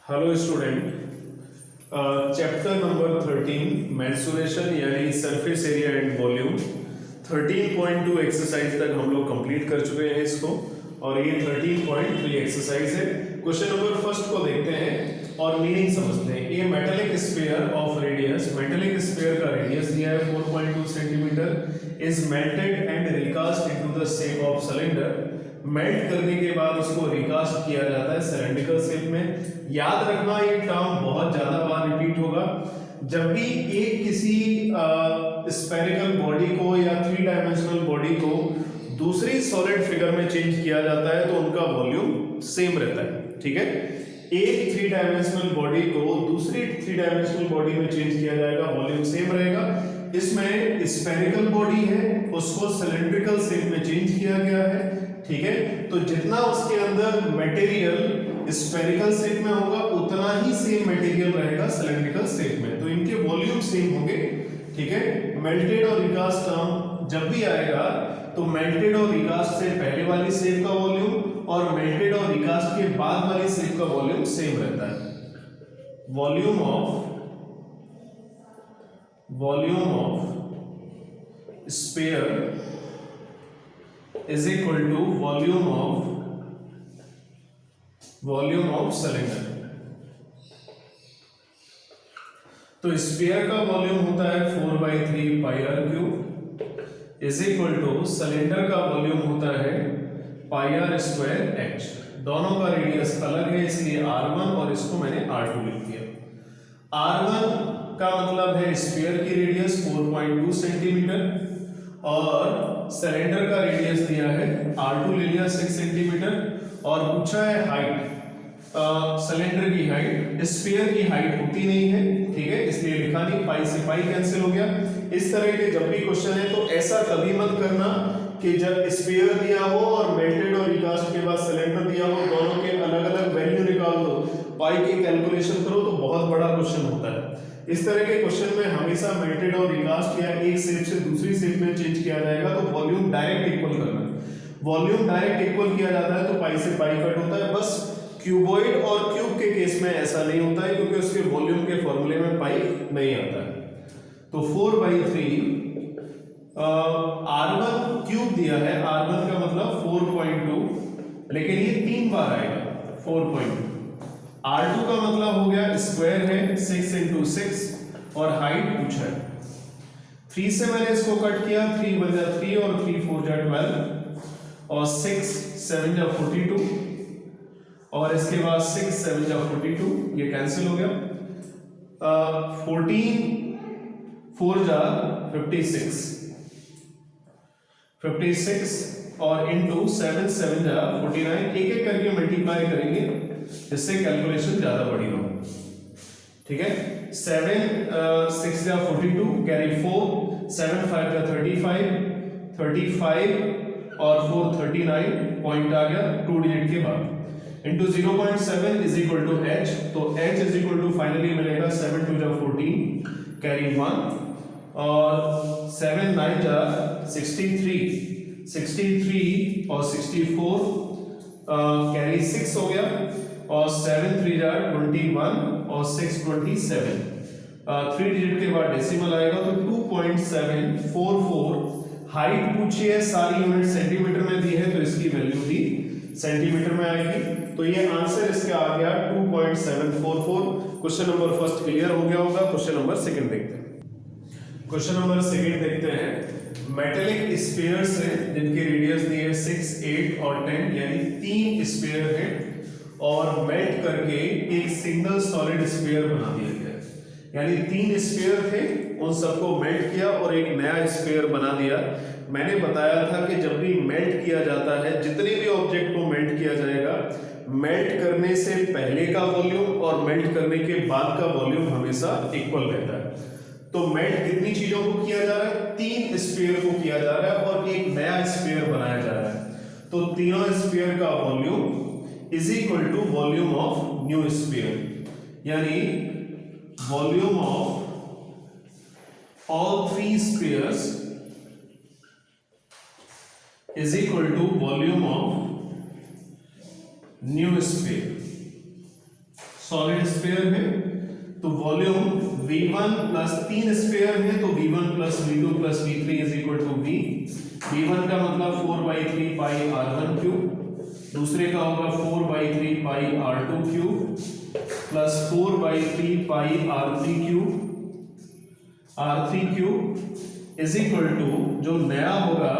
Hello student, chapter number 13 mensuration यानी surface area and volume 13.2 exercise तक हम लोग कंप्लीट कर चुके हैं इसको, और ये 13.3 एक्सरसाइज है। क्वेश्चन नंबर फर्स्ट को देखते हैं और मीनिंग समझते हैं। ये metallic sphere of radius, metallic sphere का रेडियस दिया है 4.2 centimetre, is melted and recast into the shape of cylinder. Melt करने के बाद उसको रिकास्ट किया जाता है सिलेंड्रिकल शेप में। याद रखना ये टर्म बहुत ज्यादा बार रिपीट होगा। जब भी एक किसी स्फेरिकल बॉडी को या 3 डायमेंशनल बॉडी को दूसरी सॉलिड फिगर में चेंज किया जाता है तो उनका वॉल्यूम सेम रहता है, ठीक है। एक 3 डायमेंशनल बॉडी को दूसरी 3 डायमेंशनल बॉडी में चेंज किया जाएगा, वॉल्यूम सेम रहेगा। इसमें स्फेरिकल बॉडी है, उसको सिलेंड्रिकल शेप में चेंज किया गया है, ठीक है। तो जितना उसके अंदर मटेरियल स्फेरिकल शेप में होगा उतना ही सेम मटेरियल रहेगा सिलेंड्रिकल शेप में, तो इनके वॉल्यूम सेम होंगे, ठीक है। मेल्टेड और रिकास्ट टर्म जब भी आएगा तो मेल्टेड और रिकास्ट से पहले वाली शेप का वॉल्यूम और मेल्टेड और रिकास्ट के बाद वाली शेप का वॉल्यूम सेम रहता है। Volume of sphere is equal to volume of cylinder. तो स्फीयर का वॉल्यूम होता है 4/3 pi r cube is equal to cylinder का वॉल्यूम होता है पाई आर स्क्वायर एच। दोनों का रेडियस अलग है इसलिए r1 और इसको मैंने r2 लिख दिया। r1 का मतलब है स्फीयर की रेडियस 4.2 सेंटीमीटर और सिलेंडर का रेडियस दिया है r2 ले लिया 6 सेंटीमीटर, और पूछा है हाइट। सिलेंडर की हाइट स्फीयर की हाइट होती नहीं है, ठीक है, इसलिए लिखा नहीं, पाई से पाई कैंसिल हो गया। इस तरह के जब भी क्वेश्चन है तो ऐसा कभी मत करना कि जब स्फीयर दिया हो और मेल्टेड और रिकास्ट के बाद सिलेंडर दिया हो दोनों के अलग अलग वैल्यू निकाल दो, पाई की कैलकुलेशन करो तो बहुत बड़ा क्वेश्चन होता है। इस तरह के क्वेश्चन में हमेशा मेल्टेड और रिकास्ट या एक शेप से दूसरी शेप में चेंज किया जाएगा तो वॉल्यूम डायरेक्ट इक्वल करना है। वॉल्यूम डायरेक्ट इक्वल किया जाता है तो पाई से पाई कट होता है। बस क्यूबॉइड और क्यूब के केस में ऐसा नहीं होता है क्योंकि उसके वॉल्यूम के फॉर्मूले में पाई नहीं आता है। तो 4/3 r1 क्यूब दिया है, r1 का मतलब 4.2, लेकिन ये 3 बार आएगा 4.2। r2 का मतलब हो गया स्क्वायर है 6 × 6 और हाइट पूछा है 3 से मैंने इसको कट किया, 3 × 3 और 3 × 4 = 12 और 6 × 7 = 42 और इसके बाद 6 × 7 = 42, ये कैंसिल हो गया। 14 × 4 = 56 और इंटू 7 × 7 = 49। एक एक करके मल्टीप्लाई करेंगे इससे कैलकुलेशन ज्यादा बड़ी हो, ठीक है। 7 6 × 42 कैरी 4, 7 × 5 = 35 और 4 39, पॉइंट आ गया 2 डिजिट के बाद इंटू 0.7 = h। तो h फाइनली मिलेगा 7 × 2 = 14 कैरी 1 और 7 × 9 = 63 और 64 कैरी 6 हो गया और 7 × 3 = 21 और 6 × 27। 3 डिजिट के बाद डेसिमल आएगा तो 2.744। हाइट पूछी है, सारी यूनिट सेंटीमीटर में दी है तो इसकी वैल्यू भी सेंटीमीटर में आएगी। तो ये आंसर इसका आ गया 2.744। क्वेश्चन नंबर फर्स्ट क्लियर हो गया होगा। क्वेश्चन नंबर सेकंड देखते हैं। क्वेश्चन नंबर सेकंड देखते हैं। मेटेलिक स्फीयर्स हैं जिनकी रेडियस दी है 6, 8 और 10, यानी 3 स्फीयर हैं और मेल्ट करके एक सिंगल सॉलिड स्फीयर बना दिया गया है। यानी 3 स्फीयर थे, उन सबको मेल्ट किया और एक नया स्फीयर बना दिया। मैंने बताया था कि जब भी मेल्ट किया जाता है, जितने भी ऑब्जेक्ट को मेल्ट किया जाएगा, मेल्ट करने से पहले का वॉल्यूम और मेल्ट करने के बाद का वॉल्यूम हमेशा इक्वल रहता है। तो मेल्ट कितनी चीजों को किया जा रहा है? 3 स्फीयर को किया जा रहा है और एक नया स्फीयर बनाया जा रहा है। तो तीनों स्फीयर का volume is equal to volume of new sphere, यानी volume of all 3 spheres is equal to volume of new sphere. Solid sphere है तो वॉल्यूम V1 प्लस 3 स्फीयर है तो V1 plus V2 plus V3 is equal to V। V1 का मतलब 4/3 पाई R1 cube, दूसरे का होगा 4/3 pi R2 cube plus 4/3 pi R3 cube is equal to जो नया होगा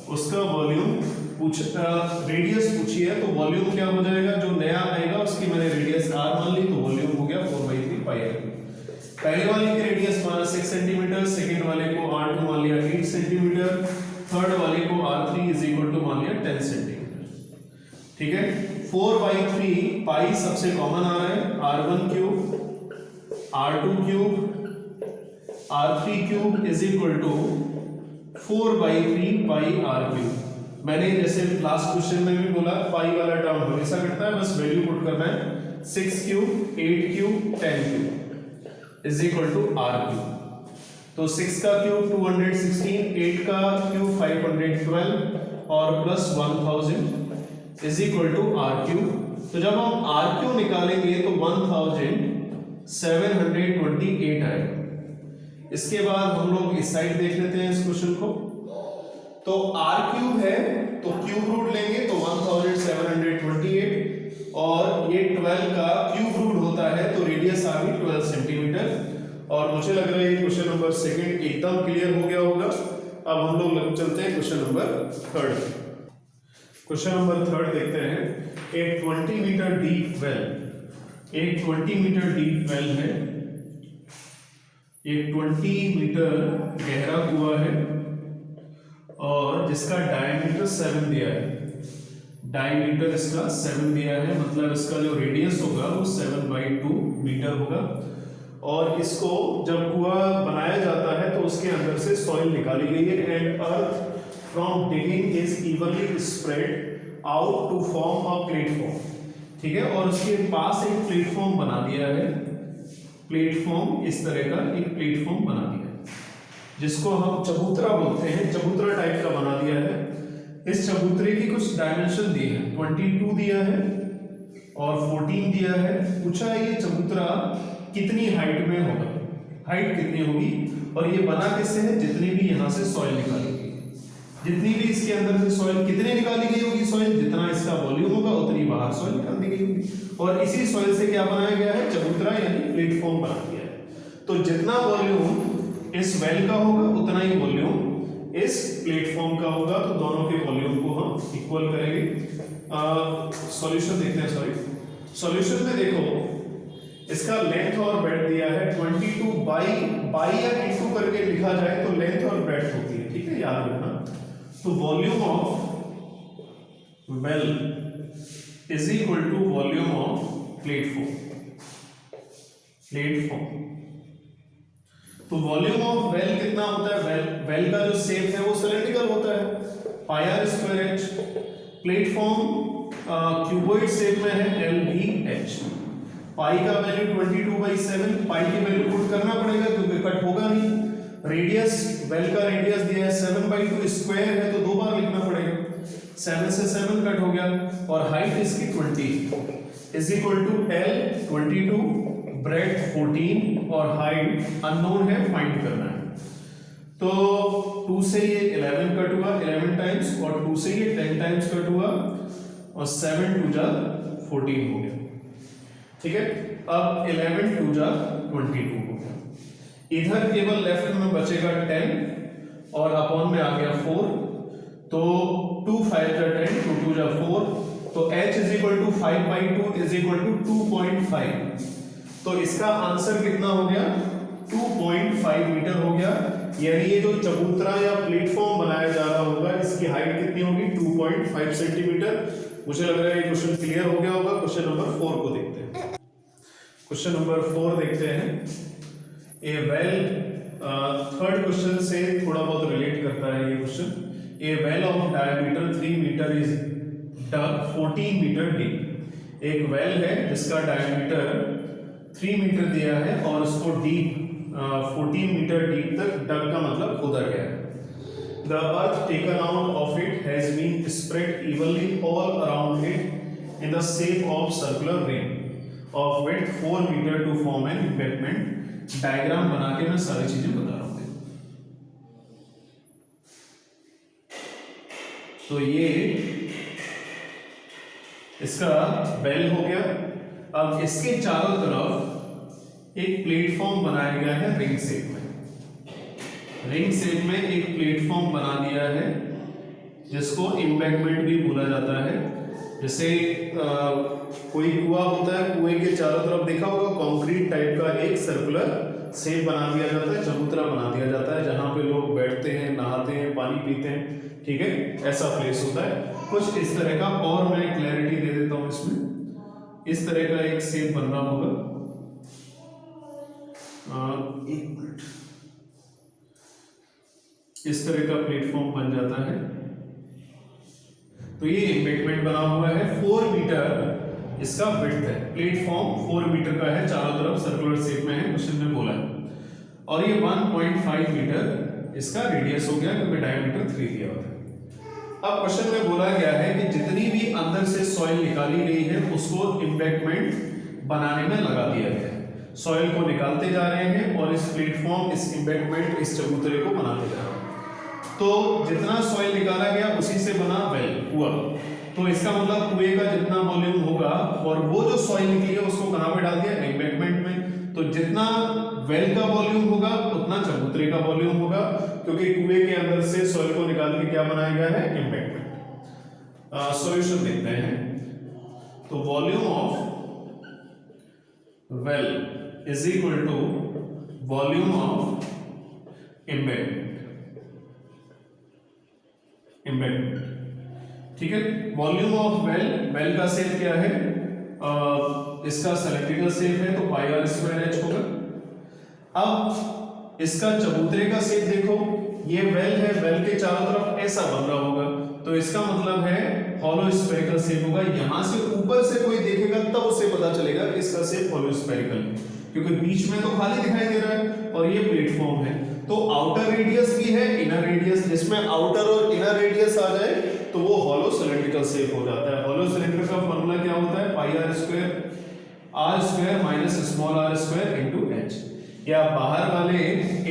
उसका वॉल्यूम रेडियस पूछी है तो वॉल्यूम क्या हो जाएगा, जो नया आएगा उसकी मैंने रेडियस R मान ली तो वॉल्यूम हो गया 4/3 पाई R। पहले वाले की रेडियस माना 6 सेंटीमीटर, सेकंड वाले को R2 मान लिया 8 सेंटीमीटर, थर्ड वाले को R3 इज इक्वल टू मान लिया 10 सेंटीमीटर। ठीक है, 4/3 पाई सबसे कॉमन आ रहा है, R1 cube R2 cube R3 cube is equal to 4/3 pi R cube. मैंने जैसे लास्ट क्वेश्चन में भी बोला पाई वाला टर्म हमेशा कटता है, बस वैल्यू पुट करना है 6 cube 8 cube 10 cube is equal to R cube. तो 6 का क्यूब 216, 8 का क्यूब 512 और plus 1000 is equal to R cube. तो जब हम R क्यूब निकालेंगे तो 1728 आएगा। इसके बाद हम लोग इस साइड देख लेते हैं इस क्वेश्चन को। तो R क्यूब है तो क्यूब रूट लेंगे तो 1728 और ये 12 का क्यूब रूट होता है तो रेडियस आ गई 12 सेंटीमीटर। और मुझे लग रहा है ये क्वेश्चन नंबर सेकंड एकदम क्लियर हो गया होगा। अब हम लोग चलते हैं question number third. Question number third देखते हैं। एक 20 मीटर डीप वेल, एक 20 मीटर डीप वेल है, एक 20 मीटर गहरा कुआं है और जिसका डायमीटर 7 दिया है। डायमीटर इसका 7 दिया है, मतलब इसका जो रेडियस होगा वो 7/2 मीटर होगा। और इसको जब कुआं बनाया जाता है तो उसके अंदर से सॉइल निकाली गई है and earth from digging is evenly spread out to form a platform. ठीक है, और उसके पास एक प्लेटफॉर्म बना दिया है, प्लेटफॉर्म इस तरह का एक प्लेटफॉर्म बना दिया है जिसको हम चबूतरा बोलते हैं, चबूतरा टाइप का बना दिया है। इस चबूतरे की कुछ डायमेंशन दिए हैं, 22 दिया है और 14 दिया है। पूछा है ये चबूतरा कितनी हाइट में होगा, हाइट कितनी होगी और ये बना किससे है, जितनी भी यहाँ से सॉइल निकाली गई, जितनी भी इसके अंदर से सॉइल कितनी निकाली गई होगी, सॉइल जितना इसका वॉल्यूम होगा उतनी बाहर सॉइल निकाल दी गई होगी। और इसी सॉइल से क्या बनाया गया है, चबूतरा यानी प्लेटफॉर्म बना दिया है। तो जितना वॉल्यूम इस वेल का होगा उतना ही वॉल्यूम इस प्लेटफॉर्म का होगा। तो दोनों के वॉल्यूम को हम इक्वल करेंगे। सॉल्यूशन देखते हैं। सॉल्यूशन में देखो इसका लेंथ और ब्रेड्थ दिया है 22 बाई या इनटू करके लिखा जाए तो लेंथ और ब्रेड्थ होती है। ठीक है, याद रखना। तो volume of well is equal to volume of platform. तो वॉल्यूम ऑफ वेल कितना होता है, वेल का जो शेप है वो सिलेंड्रिकल होता है, pi square H. Platform cuboid shape में है, LBH। पाई का वैल्यू 22/7, पाई की वैल्यू पुट करना पड़ेगा क्योंकि कट होगा नहीं। रेडियस, वेल का रेडियस दिया है 7/2, स्क्वायर है तो 2 बार लिखना पड़ेगा, 7 से 7 कट हो गया। और हाइट इसकी 20 is equal to L 22, breadth 14 और हाइट अननोन है, फाइंड करना है। तो 2 से ये 11 कट हुआ 11 टाइम्स और 2 से ये 10 टाइम्स कट हुआ और 7 2 जा 14 हो गया। ठीक है, अब 11 2 जा 22 हो गया। इधर केवल लेफ्ट में बचेगा 10 और अपॉन में आ गया 4, तो 2 5 जा 10, 2 2 जा 4, तो h is equal to 5/2 is equal to 2.5। तो इसका आंसर कितना हो गया, 2.5 मीटर हो गया। यानी ये जो चबूतरा या प्लेटफॉर्म बनाया जा रहा होगा इसकी हाइट कितनी होगी, 2.5 सेंटीमीटर। मुझे लग रहा है ये क्वेश्चन क्लियर हो गया होगा। क्वेश्चन नंबर 4 को देखते हैं। क्वेश्चन नंबर 4 देखते हैं। ए वेल, थर्ड क्वेश्चन से थोड़ा बहुत रिलेट करता है ये question. A well of diameter 3 metre is dug 14 metre deep. एक वेल है जिसका डायमीटर 3 मीटर दिया है और उसको डीप 14 मीटर डीप तक डग का मतलब खोदा गया है। The earth taken out of it has been spread evenly all around it in the shape of circular ring। Of width 4 metre to form an embankment. Diagram बना के मैं सारी चीजें बता रहा हूं। तो ये इसका वेल हो गया। अब इसके चारों तरफ एक प्लेटफॉर्म बनाया गया है रिंग शेप में। रिंग शेप में एक प्लेटफॉर्म बना दिया है जिसको एम्बैंकमेंट भी बोला जाता है। जैसे कोई कुआं होता है, कुएं के चारों तरफ देखा होगा कंक्रीट टाइप का एक सर्कुलर शेप बना दिया जाता है, चबूतरा बना दिया जाता है, जहां पे लोग बैठते हैं, नहाते हैं, पानी पीते हैं। ठीक है, ऐसा प्लेस होता है कुछ इस तरह का। और मैं क्लैरिटी दे देता हूं इसमें। इस तरह का एक शेप बन रहा होगा। एक मिनट, इस तरह का प्लेटफॉर्म बन जाता है। तो ये एम्बैंकमेंट बना हुआ है। 4 मीटर इसका विड्थ है। प्लेटफॉर्म 4 मीटर का है, चारों तरफ सर्कुलर शेप में है, क्वेश्चन में बोला है। और ये 1.5 मीटर इसका रेडियस हो गया क्योंकि डायमीटर 3 दिया हुआ है। अब क्वेश्चन में बोला गया है कि जितनी भी अंदर से सॉइल निकाली गई है उसको एम्बैंकमेंट बनाने में लगा दिया गया है। सॉइल को निकालते जा रहे हैं और इस प्लेटफॉर्म, इस एम्बैंकमेंट, इस चबूतरे को बनाते जा रहे हैं। तो जितना सॉइल निकाला गया उसी से बना वेल, कुआं। तो इसका मतलब कुएं का जितना वॉल्यूम होगा और वो जो सॉइल निकली है उसको कहां पे डाल दिया, एम्बैंकमेंट में। तो जितना वेल का वॉल्यूम होगा उतना चबूतरे का वॉल्यूम होगा, क्योंकि कुएं के अंदर से सॉइल को निकाल के क्या बनाया गया है, एम्बैंकमेंट। सॉल्यूशन देखते हैं। तो volume of well is equal to volume of embankment. ठीक है, वॉल्यूम ऑफ वेल, वेल का शेप क्या है, इसका सिलेंड्रिकल शेप है तो पाई आर स्क्वायर एच होगा। अब इसका चबूतरे का शेप देखो, ये वेल है, वेल के चारों तरफ ऐसा बन रहा होगा, तो इसका मतलब है हॉलो स्फेरिकल शेप होगा। यहां से ऊपर से कोई देखेगा तब उसे पता चलेगा कि इसका शेप हॉलो स्फेरिकल है, क्योंकि बीच में तो खाली दिखाई दे रहा है और ये प्लेटफॉर्म है। तो आउटर रेडियस भी है, इनर रेडियस, जिसमें आउटर और इनर रेडियस आ जाए तो वो हॉलो सिलेंड्रिकल शेप हो जाता है। हॉलो सिलेंडर का फॉर्मूला क्या होता है, pi r square minus small r square into h. या बाहर वाले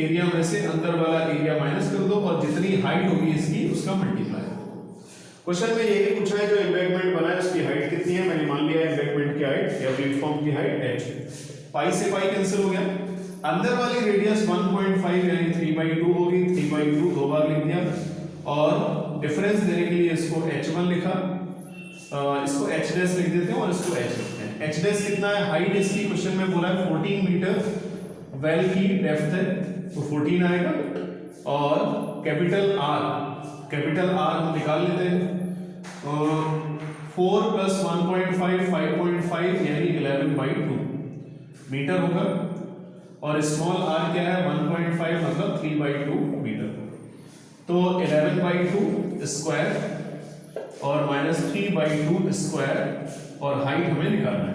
एरिया में से अंदर वाला एरिया माइनस कर दो और जितनी हाइट होगी इसकी उसका मल्टीप्लाई। क्वेश्चन में यही पूछा है जो एम्बैंकमेंट बना है उसकी हाइट कितनी है। मैंने मान लिया एम्बैंकमेंट की हाइट या प्लेटफॉर्म की हाइट h। पाई से पाई कैंसिल हो गया। अंदर वाली रेडियस 1.5 यानी 3/2 होगी। 3/2 दो बार लिख दिया और डिफरेंस देने के लिए इसको h1 लिखा, इसको h डैश लिख देते हैं और इसको h लिखते हैं। h डैश कितना है, हाइट इसकी क्वेश्चन में बोला है 14 मीटर वेल की डेप्थ है तो 14 आएगा। और कैपिटल R हम निकाल लेते हैं। 4 + 1.5 5.5 यानी 11/2 मीटर होगा। और स्मॉल r क्या है, 1.5 मतलब 3/2 मीटर। तो 11/2 स्क्वायर और माइनस 3/2 स्क्वायर और हाइट हमें निकालना है।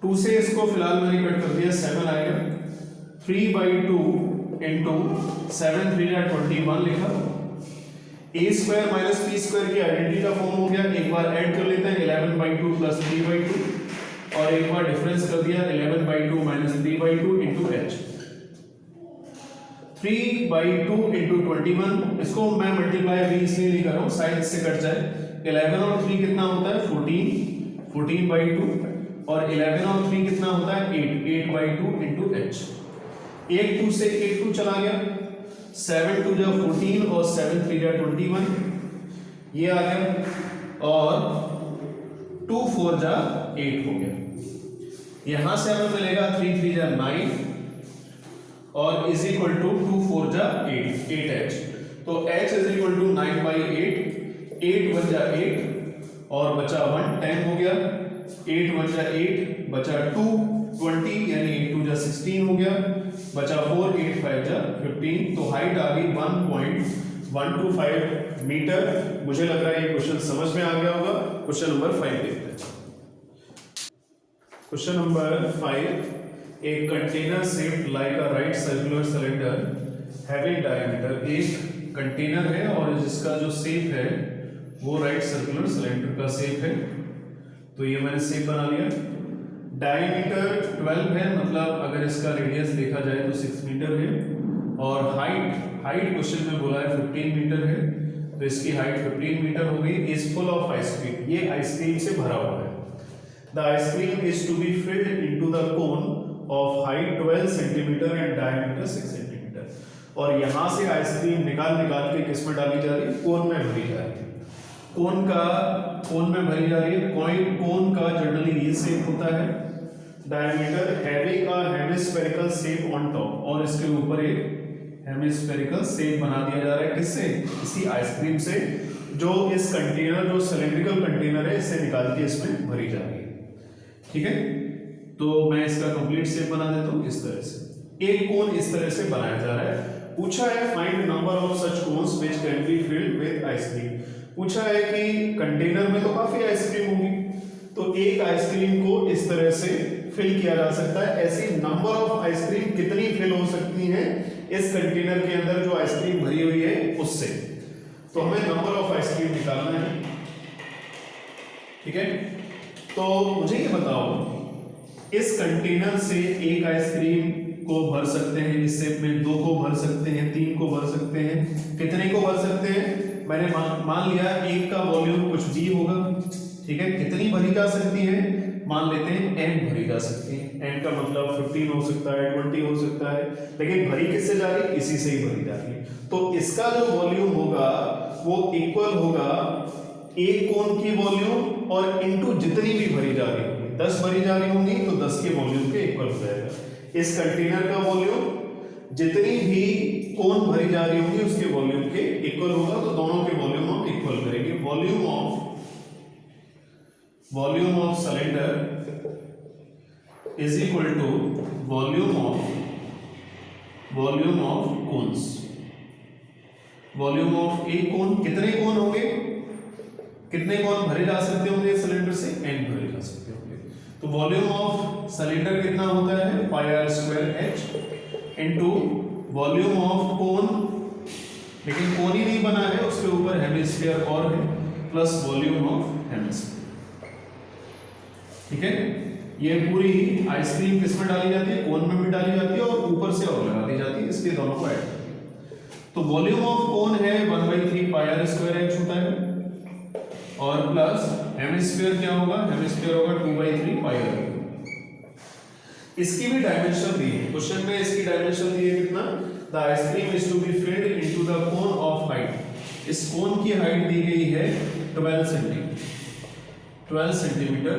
2 से इसको फिलहाल मैंने कट कर दिया, 7 आएगा। 3/2 इंटू 7 3 या 21 लिखा। a square minus b square की आइडेंटिटी का फॉर्म हो गया। एक बार ऐड कर लेते हैं 11/2 प्लस 3/2 और एक बार डिफरेंस कर दिया 11/2 माइनस 3/2 इंटू h। 3/2 इंटू 21, इसको मैं मल्टीप्लाई अभी इसलिए नहीं कर रहा हूँ साइड से कट जाए। 11 और 3 कितना होता है 14/2 और 11 और 3 कितना होता है 8/2 इंटू h। 1 2 से 1 2 चला गया, 7 2 जा 14 और 7 3 जा 21 ये आ गया और 2 4 जा 8 हो गया। यहां से हमें मिलेगा 3 3 जा 9 और इज इक्वल टू 2 4 जा 8h। तो h इज इक्वल टू 9/8, 8 1 जा 8 और बचा 1 10 हो गया। 8 1 जा 8 बचा 2 20 यानी 8 2 जा 16 हो गया, बचा 4 8 5 जा 15। तो हाइट आ गई 1.125 मीटर। मुझे लग रहा है ये क्वेश्चन समझ में आ गया होगा। क्वेश्चन नंबर 5 देखते हैं। Question number 5, a container shaped like a right circular cylinder having diameter। एक कंटेनर है और जिसका जो शेप है वो राइट सर्कुलर सिलेंडर का शेप है। तो ये मैंने शेप बना लिया। डायमीटर 12 है, मतलब अगर इसका रेडियस देखा जाए तो 6 मीटर है, और हाइट क्वेश्चन में बोला है 15 मीटर है, तो इसकी हाइट 15 मीटर होगी। इज फुल ऑफ आइसक्रीम, ये आइसक्रीम से भरा हुआ है। The ice cream is to be filled into the cone of height 12 centimetre and diameter 6 centimetre, और यहां से आइसक्रीम निकाल के किस में डाली जा रही है, कोन में भरी जा रही है। कोन में भरी जा रही है। कोन का जनरली ये शेप होता है, diameter having a hemispherical shape on top, और इसके ऊपर एक हेमिस्फेरिकल शेप बना दिया जा रहा है। किससे? इसी आइसक्रीम से, जो इस कंटेनर, जो सिलिंड्रिकल कंटेनर है, इससे निकाल के इसमें भरी जा रही है। ठीक है, तो मैं इसका कंप्लीट शेप बना देता हूं इस तरह से। एक कोन इस तरह से बनाया जा रहा है। पूछा है find number of such cones which can be filled with ice cream. पूछा है कि कंटेनर में तो काफी आइसक्रीम होगी, तो एक आइसक्रीम को इस तरह से फिल किया जा सकता है। ऐसी नंबर ऑफ आइसक्रीम कितनी फिल हो सकती हैं इस कंटेनर के अंदर जो आइसक्रीम भरी हुई है उससे, तो हमें नंबर ऑफ आइसक्रीम निकालना है। ठीक है, तो मुझे ये बताओ, इस कंटेनर से एक आइसक्रीम को भर सकते हैं इस शेप में, 2 को भर सकते हैं, 3 को भर सकते हैं, कितने को भर सकते हैं? मैंने मान लिया एक का वॉल्यूम कुछ भी होगा। ठीक है, कितनी भरी जा सकती है? मान लेते हैं n भरी जा सकती है। n का मतलब 15 हो सकता है, 20 हो सकता है, लेकिन भरी किससे जा रही है? इसी से ही भरी जा रही है। तो इसका जो वॉल्यूम होगा वो इक्वल होगा एक कोन की वॉल्यूम और इनटू जितनी भी भरी जा रही होगी। 10 भरी जा रही होंगी तो 10 के वॉल्यूम के इक्वल हो जाएगा। इस कंटेनर का वॉल्यूम जितनी भी कोन भरी जा रही होंगी उसके वॉल्यूम के इक्वल होगा, तो दोनों के वॉल्यूम हम इक्वल करेंगे। Volume of cylinder is equal to volume of cones. Volume of एक कोन, कितने कोन होंगे, कितने कोन भरे जा सकते होंगे सिलेंडर से? n भरे जा सकते होंगे। तो वॉल्यूम ऑफ सिलेंडर कितना होता है? πr² into volume of cone, लेकिन कोन ही नहीं बना है, उसके ऊपर हेमिस्फीयर और है, प्लस वॉल्यूम ऑफ हेमिस्फीयर। ठीक है, ये पूरी आइसक्रीम किस में डाली जाती है? कोन में भी डाली जाती है और ऊपर से और लगा दी जाती है, इसलिए दोनों को ऐड करते हैं। तो वॉल्यूम ऑफ कोन है 1/3 πr² होता है, और प्लस हेमिस्फीयर क्या होगा? हेमिस्फीयर होगा 2/3 πr। इसकी भी डायमेंशन दी है क्वेश्चन में, इसकी डायमेंशन दी है कितना? The ice cream is to be filled into the cone of height. इस कोन की हाइट दी गई है 12 सेंटीमीटर।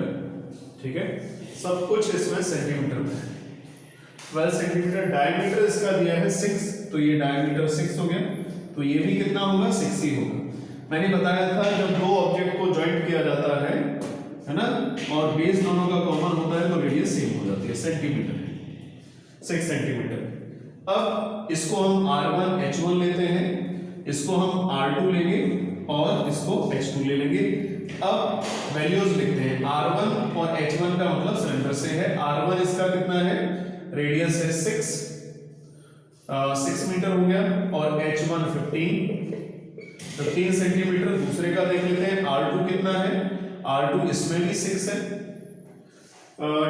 ठीक है, सब कुछ इसमें सेंटीमीटर में है। 12 सेंटीमीटर। डायमीटर इसका दिया है 6, तो ये डायमीटर 6 हो गया, तो ये भी कितना होगा? 6 ही होगा। मैंने बताया था जब दो ऑब्जेक्ट को जॉइंट किया जाता है ना, और बेस दोनों का कॉमन होता है तो रेडियस सेम हो जाती है, सेंटीमीटर है, 6 सेंटीमीटर। अब इसको हम r1 h1 लेते हैं, इसको हम r2 लेंगे और इसको h2 ले लेंगे। अब वैल्यूज लिखते हैं, r1 और h1 का मतलब सिलेंडर से है। r1 इसका कितना है? रेडियस है 6 मीटर हो गया, और h1 15 सेंटीमीटर। दूसरे का देख लेते हैं, r2 कितना है? r2 इसमें भी 6 है,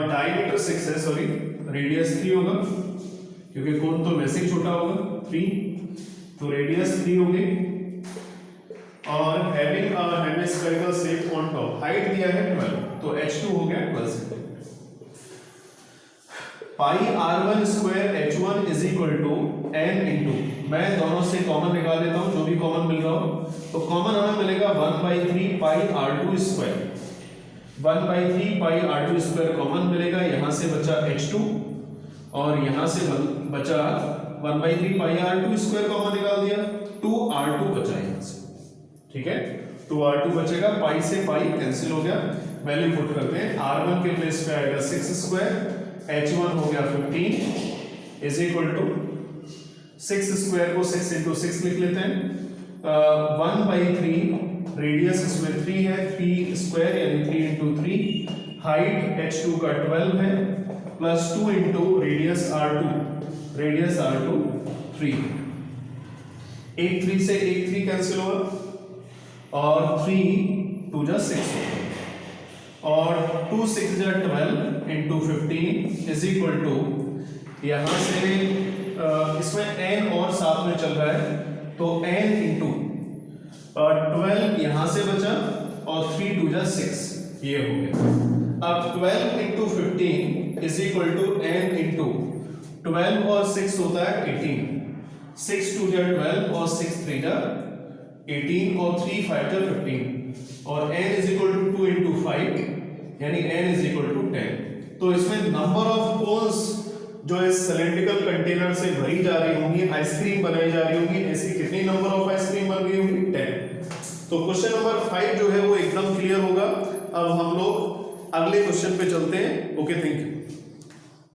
डायमीटर 6 है, सॉरी, रेडियस 3 होगा क्योंकि कोण तो वैसे ही छोटा होगा, 3, तो रेडियस 3 होगी। और having a hemispherical shape on top, height दिया है 12, तो h2 हो गया 12 centimetre. Pi r1² h1 is equal to n into, मैं दोनों से कॉमन निकाल देता हूं, जो भी कॉमन मिल रहा हो, तो कॉमन हमें मिलेगा 1/3 पाई r2²। 1/3 पाई r2² कॉमन मिलेगा, यहां से बचा h2 और यहां से बचा 1/3 पाई r2² कॉमन निकाल दिया, 2r2 बचा यहां से। ठीक है, 2r2 बचेगा, पाई से पाई कैंसिल हो गया। वैल्यू पुट करते हैं, r1 के प्लेस पे आएगा 6², h1 हो गया 15 इज इक्वल टू 6² को 6 into 6 लिख लेते हैं, 1/3 रेडियस इसमें 3 है, 3² यानी 3 into 3, हाइट h2 का 12 है, प्लस 2 into रेडियस r2 3, एक 3 से एक 3 कैंसिल हुआ और 3 2 जा 6 हो गया, और 2 6 जा 12 इंटू 15 इज इक्वल टू, यहाँ से इसमें n और साथ में चल रहा है तो n इंटू 12 यहाँ से बचा और 3 2 जा 6 ये हो गया। अब 12 into 15 is equal to n into 12 और 6 होता है 18, 6 2 जा 12 और 6 3 जा 18 और 3 5 जा 15 और n is equal to 2 into 5 यानी n इज इक्वल टू 10। तो इसमें नंबर ऑफ कोन्स जो इस सिलेंड्रिकल कंटेनर से भरी जा रही होंगी, आइसक्रीम बनाई जा रही होंगी, ऐसी कितनी नंबर ऑफ आइसक्रीम बन गई होंगी? 10। तो क्वेश्चन नंबर 5 जो है वो एकदम क्लियर होगा। अब हम लोग अगले क्वेश्चन पे चलते हैं। Okay, thank you.